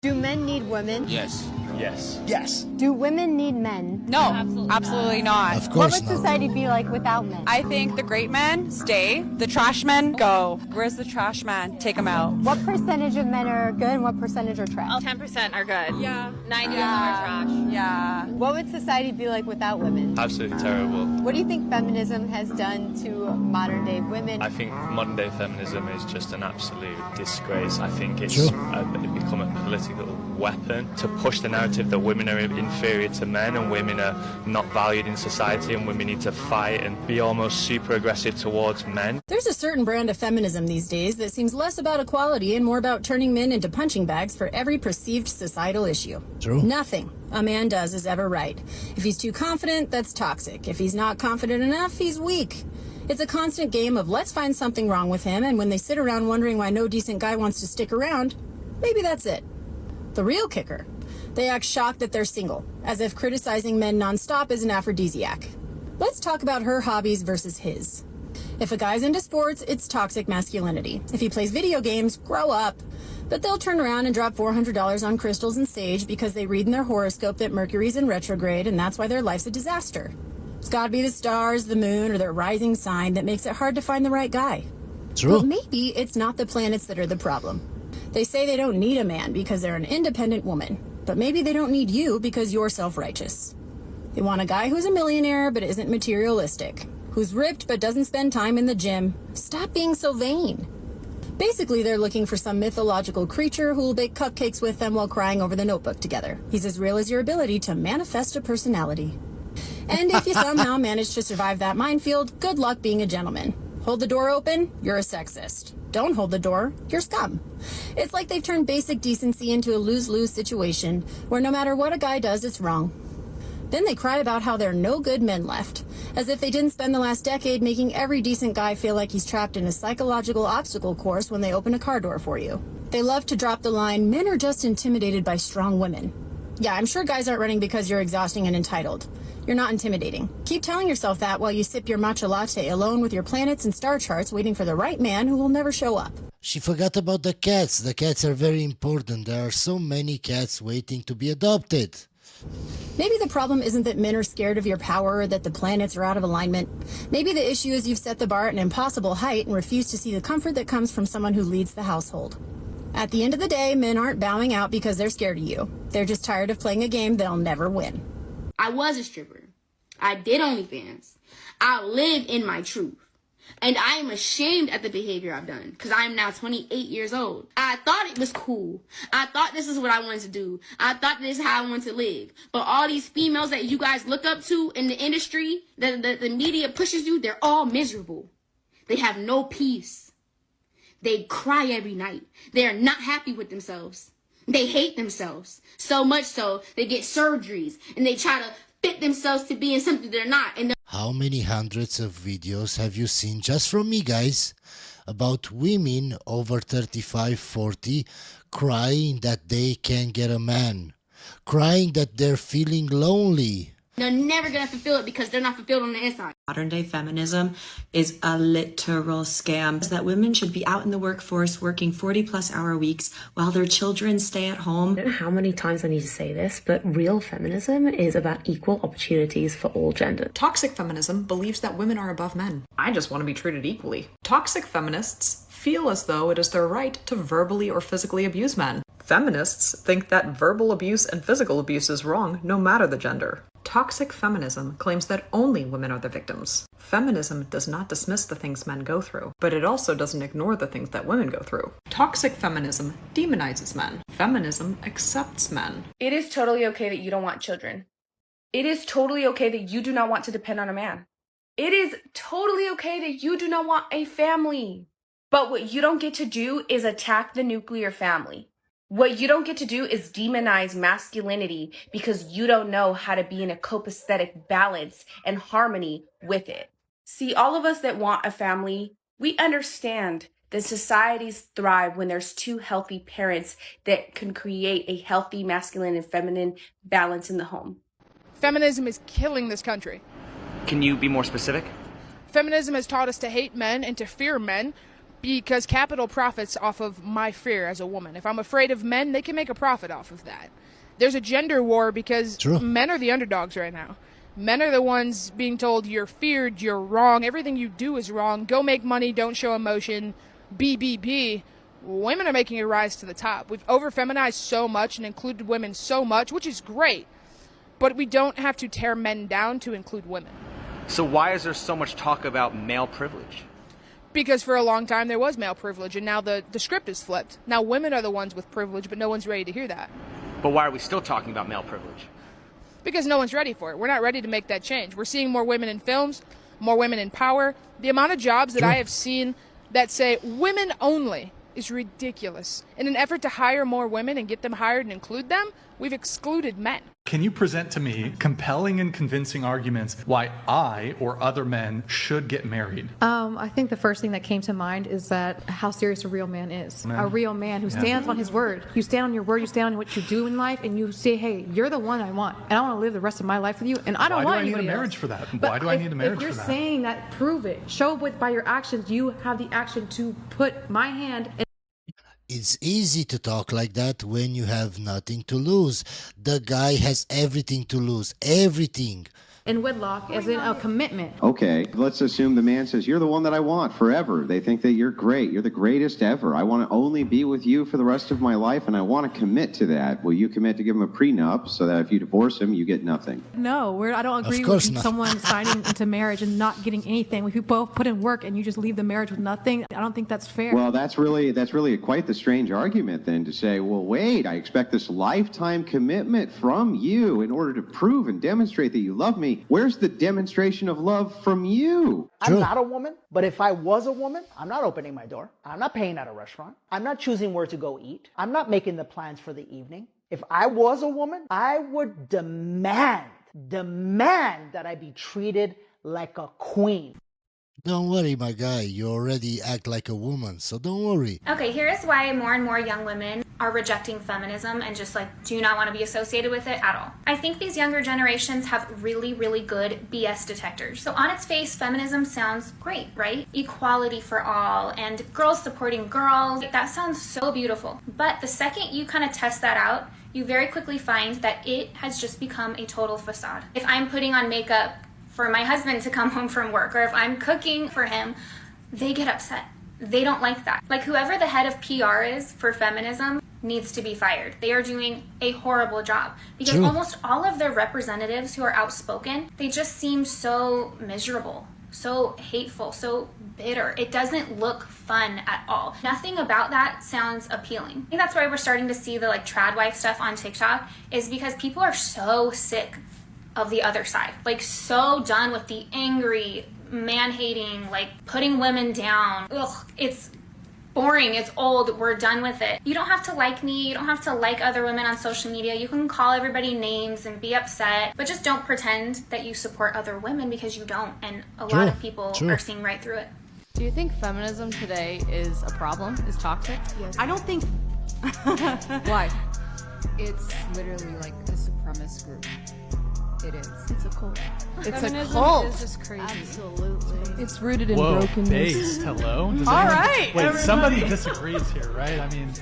Do men need women? Yes. Yes. Yes. Do women need men? No, absolutely not. Of What course would not. society be like without men? I think the great men stay, the trash men go. Where's the trash man? Take them out. What percentage of men are good and what percentage are trash? 10% are good. Yeah. 90 of them are trash. Yeah. What would society be like without women? Absolutely terrible. What do you think feminism has done to modern day women? I think modern day feminism is just an absolute disgrace. I think it's Sure. become a political weapon to push the narrative that women are inferior to men and women are not valued in society and women need to fight and be almost super aggressive towards men. There's a certain brand of feminism these days that seems less about equality and more about turning men into punching bags for every perceived societal issue. True. Nothing a man does is ever right. If he's too confident, that's toxic. If he's not confident enough, he's weak. It's a constant game of let's find something wrong with him, and when they sit around wondering why no decent guy wants to stick around, maybe that's it. The real kicker, they act shocked that they're single, as if criticizing men nonstop is an aphrodisiac. Let's talk about her hobbies versus his. If a guy's into sports, it's toxic masculinity. If he plays video games, grow up. But they'll turn around and drop $400 on crystals and sage because they read in their horoscope that Mercury's in retrograde and that's why their life's a disaster. It's gotta be the stars, the moon, or their rising sign that makes it hard to find the right guy. True. But maybe it's not the planets that are the problem. They say they don't need a man because they're an independent woman. But maybe they don't need you because you're self-righteous. They want a guy who's a millionaire but isn't materialistic, who's ripped but doesn't spend time in the gym. Stop being so vain. Basically, they're looking for some mythological creature who will bake cupcakes with them while crying over the Notebook together. He's as real as your ability to manifest a personality. And if you somehow manage to survive that minefield, good luck being a gentleman. Hold the door open, you're a sexist. Don't hold the door, you're scum. It's like they've turned basic decency into a lose-lose situation where no matter what a guy does, it's wrong. Then they cry about how there are no good men left, as if they didn't spend the last decade making every decent guy feel like he's trapped in a psychological obstacle course when they open a car door for you. They love to drop the line, men are just intimidated by strong women. Yeah, I'm sure guys aren't running because you're exhausting and entitled. You're not intimidating. Keep telling yourself that while you sip your matcha latte alone with your planets and star charts waiting for the right man who will never show up. She forgot about the cats. The cats are very important. There are so many cats waiting to be adopted. Maybe the problem isn't that men are scared of your power or that the planets are out of alignment. Maybe the issue is you've set the bar at an impossible height and refuse to see the comfort that comes from someone who leads the household. At the end of the day, men aren't bowing out because they're scared of you. They're just tired of playing a game they'll never win. I was a stripper. I did OnlyFans. I live in my truth. And I am ashamed at the behavior I've done because I am now 28 years old. I thought it was cool. I thought this is what I wanted to do. I thought this is how I wanted to live. But all these females that you guys look up to in the industry, that the media pushes you, they're all miserable. They have no peace. They cry every night. They are not happy with themselves. They hate themselves. So much so, they get surgeries and they try to fit themselves to being something they're not. And How many hundreds of videos have you seen just from me, guys, about women over 35, 40 crying that they can't get a man, crying that they're feeling lonely? they're never going to fulfill it because they're not fulfilled on the inside. Modern day feminism is a literal scam. That women should be out in the workforce working 40+ hour weeks while their children stay at home. I don't know how many times I need to say this, but real feminism is about equal opportunities for all genders. Toxic feminism believes that women are above men. I just want to be treated equally. Toxic feminists feel as though it is their right to verbally or physically abuse men. Feminists think that verbal abuse and physical abuse is wrong, no matter the gender. Toxic feminism claims that only women are the victims. Feminism does not dismiss the things men go through, but it also doesn't ignore the things that women go through. Toxic feminism demonizes men. Feminism accepts men. It is totally okay that you don't want children. It is totally okay that you do not want to depend on a man. It is totally okay that you do not want a family. But what you don't get to do is attack the nuclear family. What you don't get to do is demonize masculinity because you don't know how to be in a copacetic balance and harmony with it. See, all of us that want a family, we understand that societies thrive when there's two healthy parents that can create a healthy masculine and feminine balance in the home. Feminism is killing this country. Can you be more specific? Feminism has taught us to hate men and to fear men, Because capital profits off of my fear as a woman. If I'm afraid of men, they can make a profit off of that. There's a gender war because men are the underdogs right now. Men are the ones being told you're feared, you're wrong, everything you do is wrong, go make money, don't show emotion, be. Women are making a rise to the top. We've over-feminized so much and included women so much, which is great, but we don't have to tear men down to include women. So why is there so much talk about male privilege? Because for a long time there was male privilege, and now the script is flipped. Now women are the ones with privilege, but no one's ready to hear that. But why are we still talking about male privilege? Because no one's ready for it. We're not ready to make that change. We're seeing more women in films, more women in power. The amount of jobs that I have seen that say women only is ridiculous. In an effort to hire more women and get them hired and include them, we've excluded men. Can you present to me compelling and convincing arguments why I or other men should get married? I think the first thing that came to mind is that how serious a real man is. A real man who stands on his word. You stand on your word, you stand on what you do in life, and you say, hey, you're the one I want, and I want to live the rest of my life with you, and I don't want anybody else. Why do I need a marriage for that? But why do I need a marriage for that? If you're saying that, prove it. Show by your actions you have the action to put my hand in. It's easy to talk like that when you have nothing to lose. The guy has everything to lose. Everything. In wedlock, as in a commitment. Okay, let's assume the man says, you're the one that I want forever. They think that you're great. You're the greatest ever. I want to only be with you for the rest of my life, and I want to commit to that. Will you commit to give him a prenup so that if you divorce him, you get nothing? No, I don't agree with someone signing into marriage and not getting anything. If you both put in work and you just leave the marriage with nothing, I don't think that's fair. Well, that's really quite the strange argument then to say, well, wait, I expect this lifetime commitment from you in order to prove and demonstrate that you love me. Where's the demonstration of love from you? I'm not a woman, but if I was a woman, I'm not opening my door. I'm not paying at a restaurant. I'm not choosing where to go eat. I'm not making the plans for the evening. If I was a woman, I would demand that I be treated like a queen. Don't worry, my guy. You already act like a woman, so don't worry. Okay, here's why more and more young women are rejecting feminism and just do not want to be associated with it at all. I think these younger generations have really, really good BS detectors. So on its face, feminism sounds great, right? Equality for all and girls supporting girls. That sounds so beautiful. But the second you kind of test that out, you very quickly find that it has just become a total facade. If I'm putting on makeup for my husband to come home from work, or if I'm cooking for him, they get upset. They don't like that. Whoever the head of PR is for feminism needs to be fired. They are doing a horrible job because almost all of their representatives who are outspoken, they just seem so miserable, so hateful, so bitter. It doesn't look fun at all. Nothing about that sounds appealing. I think that's why we're starting to see the tradwife stuff on TikTok, is because people are so sick of the other side, so done with the angry, man-hating, putting women down. Ugh, it's boring, it's old, we're done with it. You don't have to like me, you don't have to like other women on social media, you can call everybody names and be upset, but just don't pretend that you support other women, because you don't, and a lot of people are seeing right through it. Do you think feminism today is a problem, is toxic? Yes. I don't think... Why? It's literally a supremacist group. It is. It's a cult. It's Feminism a cult. is just crazy. Absolutely. It's rooted in Whoa, brokenness. based. Hello? Does All anyone... right, Wait, everybody. somebody disagrees here, right? I mean...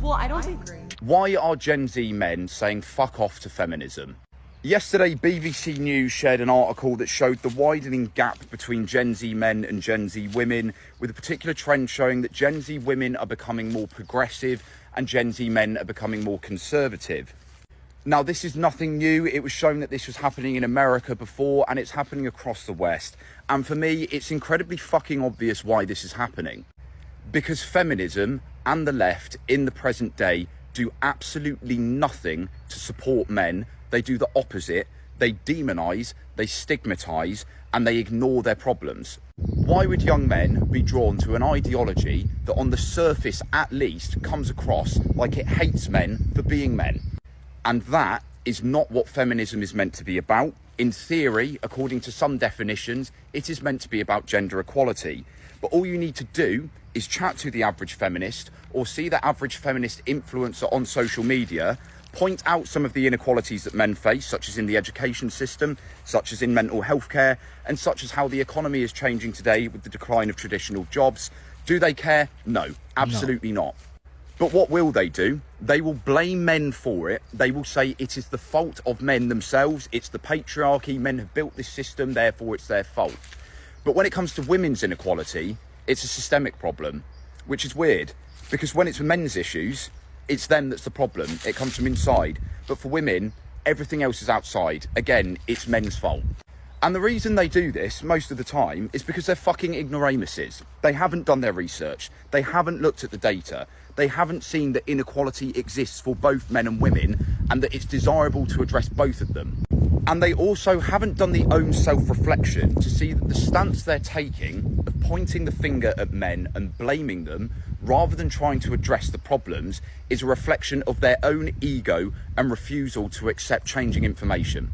Well, I don't agree. Why are Gen Z men saying fuck off to feminism? Yesterday, BBC News shared an article that showed the widening gap between Gen Z men and Gen Z women, with a particular trend showing that Gen Z women are becoming more progressive and Gen Z men are becoming more conservative. Now, this is nothing new. It was shown that this was happening in America before, and it's happening across the West. And for me, it's incredibly fucking obvious why this is happening. Because feminism and the left in the present day do absolutely nothing to support men. They do the opposite. They demonise, they stigmatise, and they ignore their problems. Why would young men be drawn to an ideology that on the surface at least comes across like it hates men for being men? And that is not what feminism is meant to be about. In theory, according to some definitions, it is meant to be about gender equality. But all you need to do is chat to the average feminist, or see the average feminist influencer on social media, point out some of the inequalities that men face, such as in the education system, such as in mental health care, and such as how the economy is changing today with the decline of traditional jobs. Do they care? No, absolutely not. But what will they do? They will blame men for it. They will say it is the fault of men themselves. It's the patriarchy. Men have built this system, therefore it's their fault. But when it comes to women's inequality, it's a systemic problem, which is weird, because when it's men's issues, it's them that's the problem. It comes from inside. But for women, everything else is outside. Again, it's men's fault. And the reason they do this most of the time is because they're fucking ignoramuses. They haven't done their research. They haven't looked at the data. They haven't seen that inequality exists for both men and women and that it's desirable to address both of them. And they also haven't done their own self-reflection to see that the stance they're taking of pointing the finger at men and blaming them rather than trying to address the problems is a reflection of their own ego and refusal to accept changing information.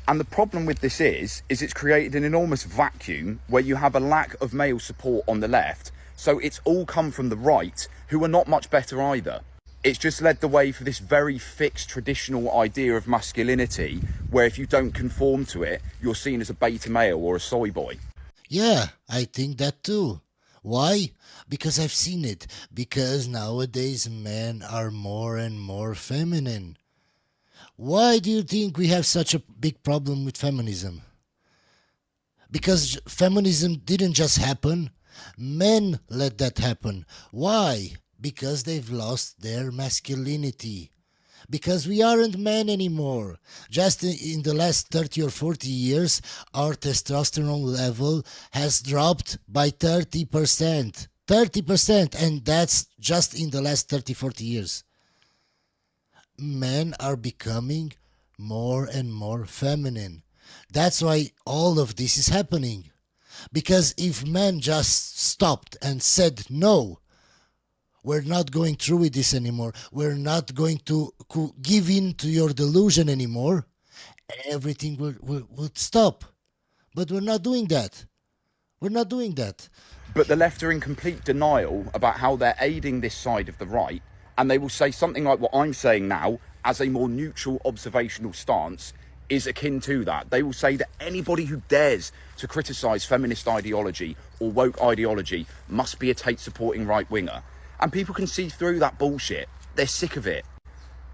And the problem with this is it's created an enormous vacuum where you have a lack of male support on the left. So it's all come from the right, who are not much better either. It's just led the way for this very fixed traditional idea of masculinity, where if you don't conform to it, you're seen as a beta male or a soy boy. Yeah, I think that too. Why? Because I've seen it. Because nowadays men are more and more feminine. Why do you think we have such a big problem with feminism? Because feminism didn't just happen. Men let that happen. Why? Because they've lost their masculinity. Because we aren't men anymore. Just in the last 30 or 40 years, our testosterone level has dropped by 30%. 30%, and that's just in the last 30, 40 years. Men are becoming more and more feminine. That's why all of this is happening. Because if men just stopped and said, no, we're not going through with this anymore, we're not going to give in to your delusion anymore, everything would stop. But we're not doing that. We're not doing that. But the left are in complete denial about how they're aiding this side of the right, and they will say something like what I'm saying now as a more neutral observational stance is akin to that. They will say that anybody who dares to criticise feminist ideology or woke ideology must be a Tate-supporting right-winger. And people can see through that bullshit. They're sick of it.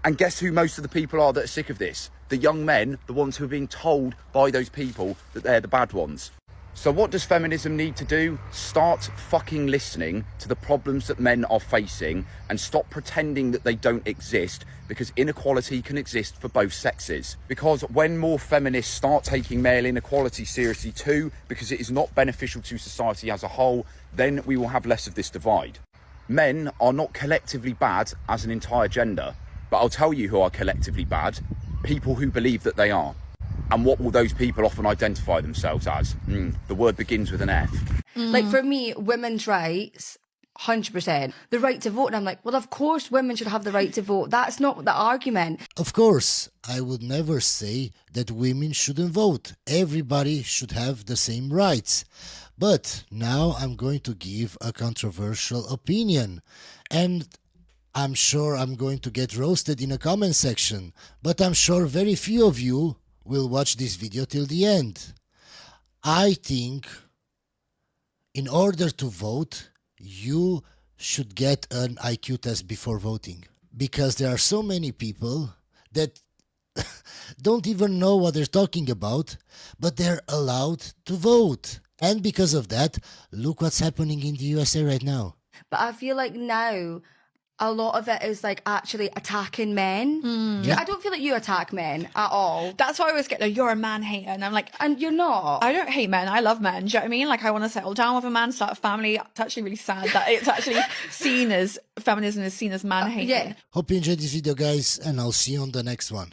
And guess who most of the people are that are sick of this? The young men, the ones who are being told by those people that they're the bad ones. So what does feminism need to do? Start fucking listening to the problems that men are facing and stop pretending that they don't exist, because inequality can exist for both sexes. Because when more feminists start taking male inequality seriously too, because it is not beneficial to society as a whole, then we will have less of this divide. Men are not collectively bad as an entire gender, but I'll tell you who are collectively bad: people who believe that they are. And what will those people often identify themselves as? The word begins with an F. Like for me, women's rights, 100%. The right to vote, and I'm like, well, of course women should have the right to vote. That's not the argument. Of course, I would never say that women shouldn't vote. Everybody should have the same rights. But now I'm going to give a controversial opinion. And I'm sure I'm going to get roasted in a comment section. But I'm sure very few of you will watch this video till the end. I think in order to vote, you should get an IQ test before voting. Because there are so many people that don't even know what they're talking about, but they're allowed to vote. And because of that, look what's happening in the USA right now. But I feel like now a lot of it is like actually attacking men. Yeah. I don't feel like you attack men at all. That's why I always get, no, you're a man hater. And I'm like, and you're not. I don't hate men. I love men. Do you know what I mean? Like, I want to settle down with a man, start a family. It's actually really sad that it's actually seen as, feminism is seen as man hating. Hope you enjoyed this video, guys, and I'll see you on the next one.